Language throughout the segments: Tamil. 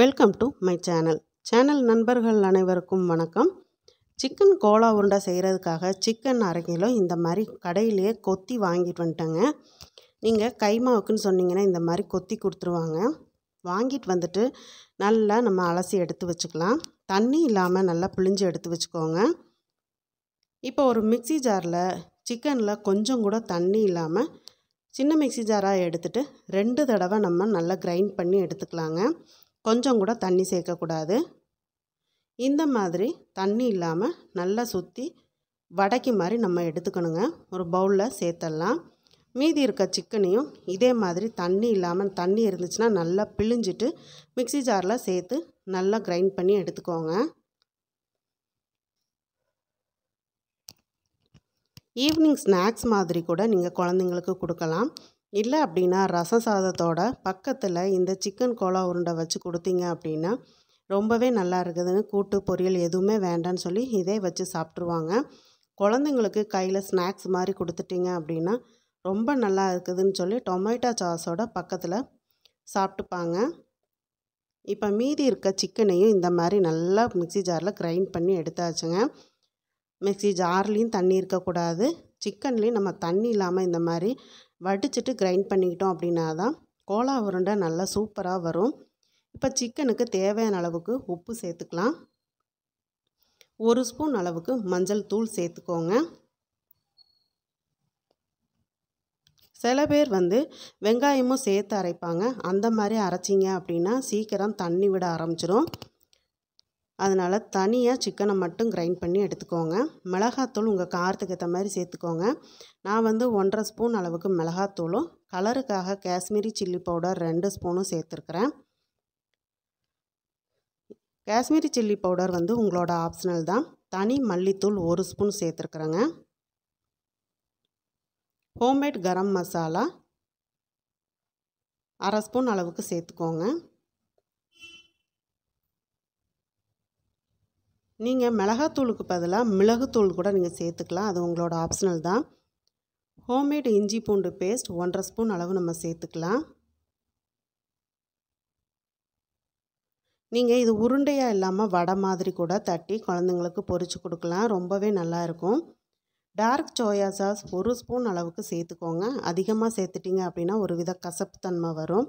வெல்கம் டு மை சேனல் நண்பர்கள் அனைவருக்கும் வணக்கம். சிக்கன் கோலா உருண்டை செய்கிறதுக்காக சிக்கன் 1/2 கிலோ இந்த மாதிரி கடையிலேயே கொத்தி வாங்கிட்டு வந்துட்டேங்க. நீங்கள் கைமாவுக்குன்னு சொன்னீங்கன்னா இந்த மாதிரி கொத்தி கொடுத்துருவாங்க. வாங்கிட்டு வந்துட்டு நல்லா நம்ம அலசி எடுத்து வச்சுக்கலாம். தண்ணி இல்லாமல் நல்லா பிழிஞ்சு எடுத்து வச்சுக்கோங்க. இப்போ ஒரு மிக்ஸி ஜாரில் சிக்கனில் கொஞ்சம் கூட தண்ணி இல்லாமல் சின்ன மிக்ஸி ஜாராக எடுத்துகிட்டு 2 தடவை நம்ம நல்லா கிரைண்ட் பண்ணி எடுத்துக்கலாங்க. கொஞ்சம் கூட தண்ணி சேர்க்கக்கூடாது. இந்த மாதிரி தண்ணி இல்லாமல் நல்லா சுற்றி வடைக்கு மாதிரி நம்ம எடுத்துக்கணுங்க. ஒரு பவுலில் சேர்த்துடலாம். மீதி இருக்க சிக்கனையும் இதே மாதிரி தண்ணி இல்லாமல், தண்ணி இருந்துச்சுன்னா நல்லா பிழிஞ்சிட்டு மிக்ஸி ஜாரில் சேர்த்து நல்லா கிரைண்ட் பண்ணி எடுத்துக்கோங்க. ஈவினிங் ஸ்நாக்ஸ் மாதிரி கூட நீங்கள் குழந்தைங்களுக்கு கொடுக்கலாம். இல்லை அப்படின்னா ரசம் சாதத்தோட பக்கத்தில் இந்த சிக்கன் கோலா உருண்டை வச்சு கொடுத்தீங்க அப்படின்னா ரொம்பவே நல்லா இருக்குதுன்னு, கூட்டு பொரியல் எதுவுமே வேண்டான்னு சொல்லி இதே வச்சு சாப்பிட்ருவாங்க. குழந்தைங்களுக்கு கையில் ஸ்நாக்ஸ் மாதிரி கொடுத்துட்டிங்க அப்படின்னா ரொம்ப நல்லா இருக்குதுன்னு சொல்லி டொமேட்டோ சாஸோட பக்கத்தில் சாப்பிட்டுப்பாங்க. இப்போ மீதி இருக்க சிக்கனையும் இந்த மாதிரி நல்லா மிக்ஸி ஜாரில் கிரைண்ட் பண்ணி எடுத்தாச்சுங்க. மிக்ஸி ஜார்லேயும் தண்ணி இருக்கக்கூடாது, சிக்கன்லேயும் நம்ம தண்ணி இல்லாமல் இந்த மாதிரி வடிச்சிட்டு கிரைண்ட் பண்ணிக்கிட்டோம் அப்படின்னா தான் கோலா உருண்டை நல்லா சூப்பராக வரும். இப்போ சிக்கனுக்கு தேவையான அளவுக்கு உப்பு சேர்த்துக்கலாம். 1 ஸ்பூன் அளவுக்கு மஞ்சள் தூள் சேர்த்துக்கோங்க. சில பேர் வெங்காயமும் சேர்த்து அரைப்பாங்க. அந்த மாதிரி அரைச்சிங்க அப்படின்னா சீக்கிரம் தண்ணி விட ஆரம்பிச்சிடும். அதனால் தனியாக சிக்கனை மட்டும் கிரைண்ட் பண்ணி எடுத்துக்கோங்க. மிளகாத்தூள் உங்கள் காரத்துக்கு ஏற்ற மாதிரி சேர்த்துக்கோங்க. நான் 1.5 ஸ்பூன் அளவுக்கு மிளகாத்தூளும் கலருக்காக காஷ்மீரி சில்லி பவுடர் 2 ஸ்பூனும் சேர்த்துருக்குறேன். காஷ்மீரி சில்லி பவுடர் உங்களோட ஆப்ஷனல் தான். தனி மல்லித்தூள் 1 spoon சேர்த்துருக்குறேங்க. Homemade garam masala 1/2 spoon அளவுக்கு சேர்த்துக்கோங்க. நீங்கள் மிளகாத்தூளுக்கு பதிலாக மிளகுத்தூள் கூட நீங்கள் சேர்த்துக்கலாம், அது உங்களோட ஆப்ஷனல் தான். ஹோம்மேட் இஞ்சி பூண்டு பேஸ்ட் 1.5 ஸ்பூன் அளவு நம்ம சேர்த்துக்கலாம். நீங்கள் இது உருண்டையாக இல்லாமல் வடை மாதிரி கூட தட்டி குழந்தைங்களுக்கு பொரித்து கொடுக்கலாம், ரொம்பவே நல்லாயிருக்கும். டார்க் சோயா சாஸ் 1 ஸ்பூன் அளவுக்கு சேர்த்துக்கோங்க. அதிகமாக சேர்த்துட்டிங்க அப்படின்னா ஒரு வித கசப்பு தன்மை வரும்.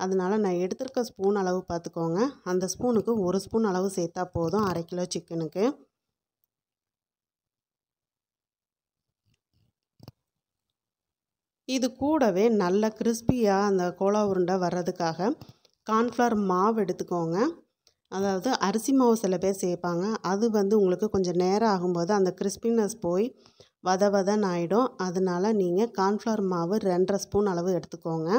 அதனால் நான் எடுத்துருக்க ஸ்பூன் அளவு பார்த்துக்கோங்க. அந்த ஸ்பூனுக்கு 1 ஸ்பூன் அளவு சேர்த்தா போதும் 1/2 கிலோ சிக்கனுக்கு. இது கூடவே நல்ல கிறிஸ்பியாக அந்த கோலா உருண்டை வர்றதுக்காக கார்ன்ஃப்ளவர் மாவு எடுத்துக்கோங்க. அதாவது அரிசி மாவு சில பேர் சேர்ப்பாங்க. அது உங்களுக்கு கொஞ்சம் நேரம் ஆகும்போது அந்த கிறிஸ்பினஸ் போய் வதன்னு ஆகிடும். அதனால் நீங்கள் கார்ன்ஃப்ளவர் மாவு 2.5 ஸ்பூன் அளவு எடுத்துக்கோங்க.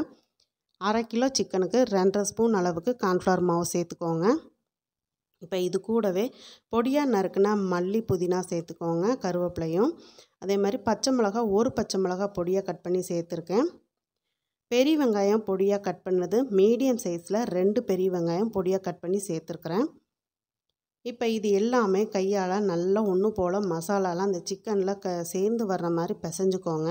1/2 கிலோ சிக்கனுக்கு 2.5 ஸ்பூன் அளவுக்கு கார்ன்ஃப்ளவர் மாவு சேர்த்துக்கோங்க. இப்போ இது கூடவே பொடியாக நறுக்குனா மல்லி புதினா சேர்த்துக்கோங்க, கருவேப்பிலையும். அதே மாதிரி பச்சை மிளகா, 1 பச்சை மிளகா பொடியாக கட் பண்ணி சேர்த்துருக்கேன். பெரிய வெங்காயம் பொடியாக கட் பண்ணது மீடியம் சைஸில் 2 பெரிய வெங்காயம் பொடியாக கட் பண்ணி சேர்த்துருக்குறேன். இப்போ இது எல்லாமே கையால் நல்லா ஒன்று போல் மசாலாலாம் அந்த சிக்கனில் சேர்ந்து வர்ற மாதிரி பிசைஞ்சுக்கோங்க.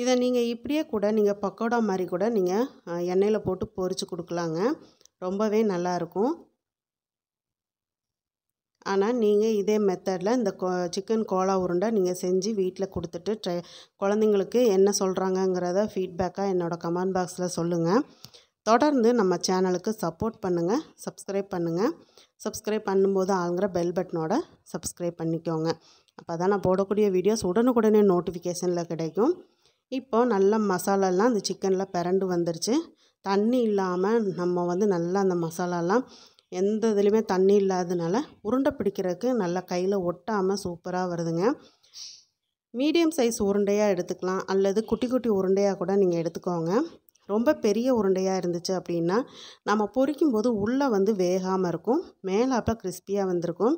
இதை நீங்கள் இப்படியே கூட நீங்கள் பக்கோடா மாதிரி கூட நீங்கள் எண்ணெயில் போட்டு பொரித்து கொடுக்கலாங்க, ரொம்பவே நல்லாயிருக்கும். ஆனால் நீங்கள் இதே மெத்தடில் இந்த சிக்கன் கோலா உருண்டை நீங்கள் செஞ்சு வீட்டில் கொடுத்துட்டு குழந்தைங்களுக்கு என்ன சொல்கிறாங்கங்கிறத ஃபீட்பேக்காக என்னோடய கமெண்ட் பாக்ஸில் சொல்லுங்கள். தொடர்ந்து நம்ம சேனலுக்கு சப்போர்ட் பண்ணுங்கள், சப்ஸ்கிரைப் பண்ணுங்கள். சப்ஸ்கிரைப் பண்ணும்போது ஆளுங்கிற பெல் பட்டனோட சப்ஸ்கிரைப் பண்ணிக்கோங்க. அப்போ தான் நான் போடக்கூடிய வீடியோஸ் உடனுக்குடனே நோட்டிஃபிகேஷனில் கிடைக்கும். இப்போ நல்ல மசாலாலாம் அந்த சிக்கனில் பிரண்டு வந்துருச்சு. தண்ணி இல்லாமல் நம்ம நல்லா அந்த மசாலாலாம் எந்த இதுலேயுமே தண்ணி இல்லாததுனால உருண்டை பிடிக்கிறதுக்கு நல்லா கையில் ஒட்டாமல் சூப்பராக வருதுங்க. மீடியம் சைஸ் உருண்டையாக எடுத்துக்கலாம், அல்லது குட்டி குட்டி உருண்டையாக கூட நீங்கள் எடுத்துக்கோங்க. ரொம்ப பெரிய உருண்டையாக இருந்துச்சு அப்படின்னா நம்ம பொரிக்கும்போது உள்ளே வேகாமல் இருக்கும், மேலாப்ப கிறிஸ்பியாக வந்திருக்கும்.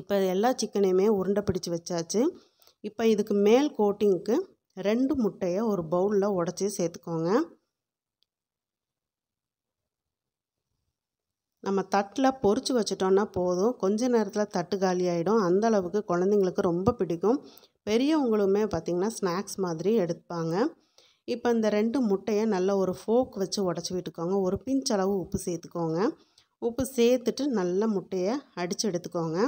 இப்போ எல்லா சிக்கனையுமே உருண்டை பிடிச்சி வச்சாச்சு. இப்போ இதுக்கு மேல் கோட்டிங்க்கு 2 முட்டையை ஒரு பவுலில் உடச்சி சேர்த்துக்கோங்க. நம்ம தட்டில் பொரித்து வச்சிட்டோன்னா போதும், கொஞ்ச நேரத்தில் தட்டு காலி ஆகிடும். அந்தளவுக்கு குழந்தைங்களுக்கு ரொம்ப பிடிக்கும். பெரியவங்களுமே பார்த்திங்கன்னா ஸ்நாக்ஸ் மாதிரி எடுப்பாங்க. இப்போ இந்த 2 முட்டையை நல்லா ஒரு ஃபோர்க் வச்சு உடச்சி விட்டுக்கோங்க. ஒரு பிஞ்ச் அளவு உப்பு சேர்த்துக்கோங்க. உப்பு சேர்த்துட்டு நல்லா முட்டையை அடித்து எடுத்துக்கோங்க.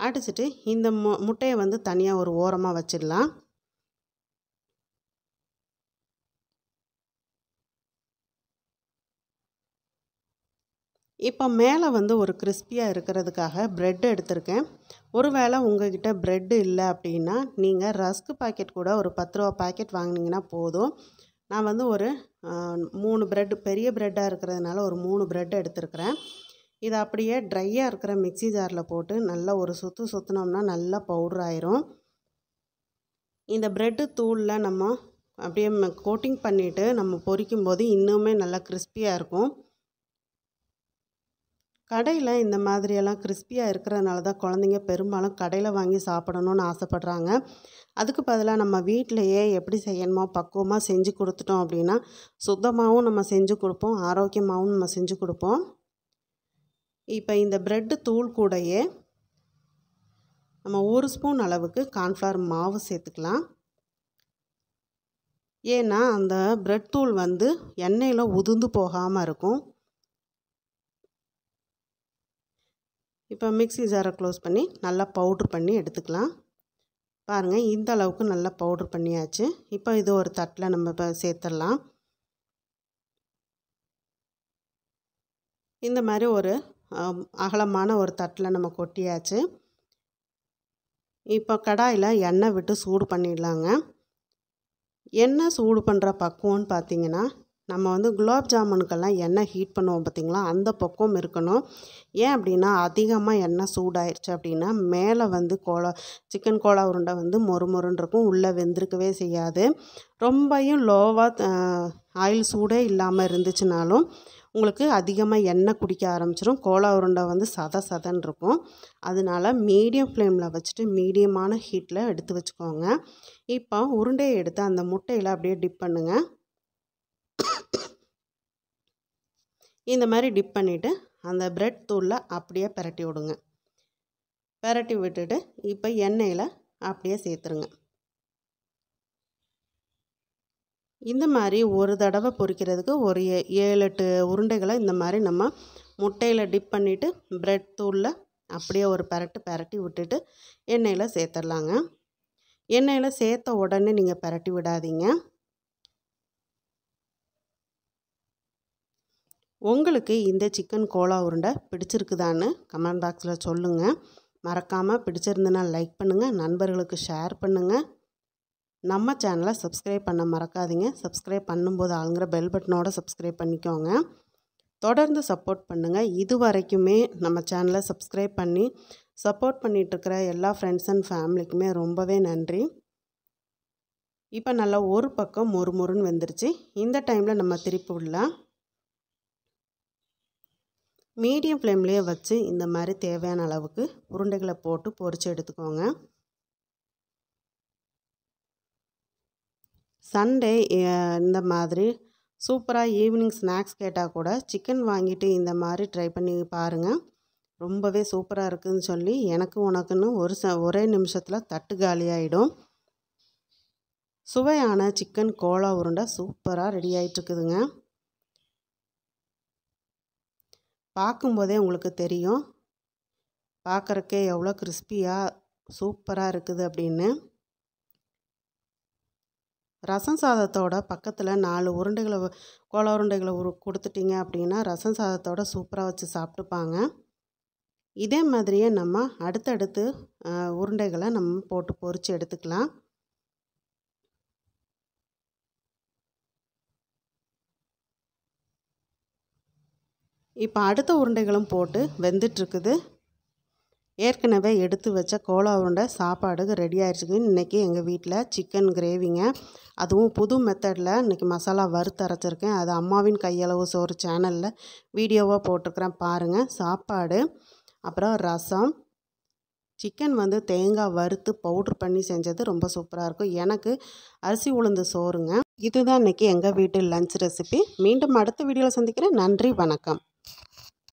அடிச்சுட்டு இந்த முட்டையை வந்து தனியாக ஒரு ஓரமாக வச்சிடலாம். இப்போ மேலே வந்து ஒரு கிறிஸ்பியாக இருக்கிறதுக்காக ப்ரெட் எடுத்திருக்கேன். ஒருவேளை உங்கள்கிட்ட ப்ரெட்டு இல்லை அப்படின்னா நீங்கள் ரஸ்க் பாக்கெட் கூட ஒரு 10 ரூபா பாக்கெட் வாங்கினீங்கன்னா போதும். நான் வந்து ஒரு 3 ப்ரெட், பெரிய ப்ரெட்டாக இருக்கிறதுனால ஒரு 3 ப்ரெட் எடுத்துருக்கிறேன். இதை அப்படியே ட்ரையாக இருக்கிற மிக்ஸி ஜாரில் போட்டு நல்லா ஒரு சுற்றினோம்னா நல்லா பவுடர் ஆயிரும். இந்த ப்ரெட்டு தூளில் நம்ம அப்படியே கோட்டிங் பண்ணிவிட்டு நம்ம பொரிக்கும்போது இன்னுமே நல்லா கிறிஸ்பியாக இருக்கும். கடையில் இந்த மாதிரியெல்லாம் கிறிஸ்பியாக இருக்கிறதுனால தான் குழந்தைங்க பெரும்பாலும் கடையில் வாங்கி சாப்பிடணுன்னு ஆசைப்பட்றாங்க. அதுக்கு பதிலாக நம்ம வீட்டிலையே எப்படி செய்யணுமோ பக்குவமாக செஞ்சு கொடுத்துட்டோம் அப்படின்னா சுத்தமாகவும் நம்ம செஞ்சு கொடுப்போம், ஆரோக்கியமாகவும் நம்ம செஞ்சு கொடுப்போம். இப்போ இந்த ப்ரெட்டு தூள் கூடையே நம்ம 1 ஸ்பூன் அளவுக்கு கார்ன்ஃப்ளவர் மாவு சேர்த்துக்கலாம். ஏன்னா அந்த ப்ரெட் தூள் வந்து எண்ணெயில் உதிர்ந்து போகாமல் இருக்கும். இப்போ மிக்ஸி ஜாரை க்ளோஸ் பண்ணி நல்லா பவுட்ரு பண்ணி எடுத்துக்கலாம். பாருங்கள், இந்த அளவுக்கு நல்லா பவுட்ரு பண்ணியாச்சு. இப்போ இது ஒரு தட்டில் நம்ம இப்போ சேர்த்துடலாம். இந்த மாதிரி ஒரு அகலமான ஒரு தட்டில் நம்ம கொட்டியாச்சு. இப்போ கடாயில் எண்ணெய் விட்டு சூடு பண்ணிடலாங்க. எண்ணெய் சூடு பண்ணுற பக்குவம்னு பார்த்திங்கன்னா நம்ம வந்து குலாப் ஜாமுனுக்கெல்லாம் எண்ணெய் ஹீட் பண்ணுவோம் பார்த்திங்களா, அந்த பக்குவம் இருக்கணும். ஏன் அப்படின்னா அதிகமாக எண்ணெய் சூடாயிருச்சு அப்படின்னா மேலே வந்து சிக்கன் கோலா உருண்டை வந்து மொறுமொறுன்னு இருக்கும், உள்ளே வெந்திருக்கவே செய்யாது. ரொம்பையும் லோவாக ஆயில் சூடே இல்லாமல் இருந்துச்சுனாலும் உங்களுக்கு அதிகமாக எண்ணெய் குடிக்க ஆரம்பிச்சிடும். கோலா உருண்டை வந்து சதன்னு இருக்கும். அதனால மீடியம் ஃப்ளேமில் வச்சுட்டு மீடியமான ஹீட்டில் எடுத்து வச்சுக்கோங்க. இப்போ உருண்டையை எடுத்து அந்த முட்டையில் அப்படியே டிப் பண்ணுங்கள். இந்த மாதிரி டிப் பண்ணிவிட்டு அந்த ப்ரெட் தூளில் அப்படியே பிரட்டி விடுங்க. பிரட்டி விட்டுட்டு இப்போ எண்ணெயில் அப்படியே சேர்த்துருங்க. இந்த மாதிரி ஒரு தடவை பொரிக்கிறதுக்கு ஒரு 7-8 உருண்டைகளை இந்த மாதிரி நம்ம முட்டையில் டிப் பண்ணிவிட்டு ப்ரெட் தூளில் அப்படியே ஒரு பிரட்டி விட்டுட்டு எண்ணெயில் சேர்த்துடலாங்க. எண்ணெயில் சேர்த்த உடனே நீங்கள் பிரட்டி விடாதீங்க. உங்களுக்கு இந்த சிக்கன் கோலா உருண்டை பிடிச்சிருக்குதான்னு கமெண்ட் பாக்ஸில் சொல்லுங்கள். மறக்காமல் பிடிச்சிருந்துன்னா லைக் பண்ணுங்கள், நண்பர்களுக்கு ஷேர் பண்ணுங்கள். நம்ம சேனலை சப்ஸ்கிரைப் பண்ண மறக்காதீங்க. சப்ஸ்கிரைப் பண்ணும்போது ஆளுங்கிற பெல் பட்டனோட சப்ஸ்கிரைப் பண்ணிக்கோங்க. தொடர்ந்து சப்போர்ட் பண்ணுங்கள். இது வரைக்குமே நம்ம சேனலை சப்ஸ்கிரைப் பண்ணி சப்போர்ட் பண்ணிகிட்ருக்கிற எல்லா ஃப்ரெண்ட்ஸ் அண்ட் ஃபேமிலிக்குமே ரொம்பவே நன்றி. இப்போ நல்லா ஒரு பக்கம் மொறுமொறுன்னு வெந்துருச்சு. இந்த டைமில் நம்ம திருப்பி விடலாம். மீடியம் ஃப்ளேம்லேயே வச்சு இந்த மாதிரி தேவையான அளவுக்கு உருண்டைகளை போட்டு பொரித்து எடுத்துக்கோங்க. சண்டே இந்த மாதிரி சூப்பராக ஈவினிங் ஸ்நாக்ஸ் கேட்டால் கூட சிக்கன் வாங்கிட்டு இந்த மாதிரி ட்ரை பண்ணி பாருங்கள். ரொம்பவே சூப்பராக இருக்குதுன்னு சொல்லி எனக்கு உனக்குன்னு ஒரே நிமிஷத்தில் தட்டு காலியாகிடும். சுவையான சிக்கன் கோலா உருண்டை சூப்பராக ரெடி ஆகிட்டுருக்குதுங்க. பார்க்கும்போதே உங்களுக்கு தெரியும், பார்க்குறக்கே எவ்வளோ கிறிஸ்பியாக சூப்பராக இருக்குது அப்படின்னு. ரசம் சாதத்தோட பக்கத்தில் 4 உருண்டைகளை கோலா உருண்டைகளை கொடுத்துட்டிங்க அப்படின்னா ரசம் சாதத்தோட சூப்பராக வச்சு சாப்பிட்டுப்பாங்க. இதே மாதிரியே நம்ம அடுத்தடுத்து உருண்டைகளை நம்ம போட்டு பொரித்து எடுத்துக்கலாம். இப்போ அடுத்த உருண்டைகளும் போட்டு வெந்துட்டுருக்குது. ஏற்கனவே எடுத்து வச்ச கோலா உருண்டை சாப்பாடுக்கு ரெடி ஆகிடுச்சுங்க. இன்றைக்கி எங்கள் வீட்டில் சிக்கன் கிரேவிங்க, அதுவும் புது மெத்தடில் இன்றைக்கி மசாலா வறுத்து அரைச்சிருக்கேன். அது அம்மாவின் கையளவு சோறு சேனலில் வீடியோவாக போட்டிருக்கிறேன் பாருங்கள். சாப்பாடு, அப்புறம் ரசம், சிக்கன் வந்து தேங்காய் வறுத்து பவுட்ரு பண்ணி செஞ்சது ரொம்ப சூப்பராக இருக்கும். எனக்கு அரிசி உளுந்து சோறுங்க. இதுதான் இன்றைக்கி எங்கள் வீட்டு லஞ்ச் ரெசிபி. மீண்டும் அடுத்த வீடியோவில் சந்திக்கிறேன். நன்றி, வணக்கம்.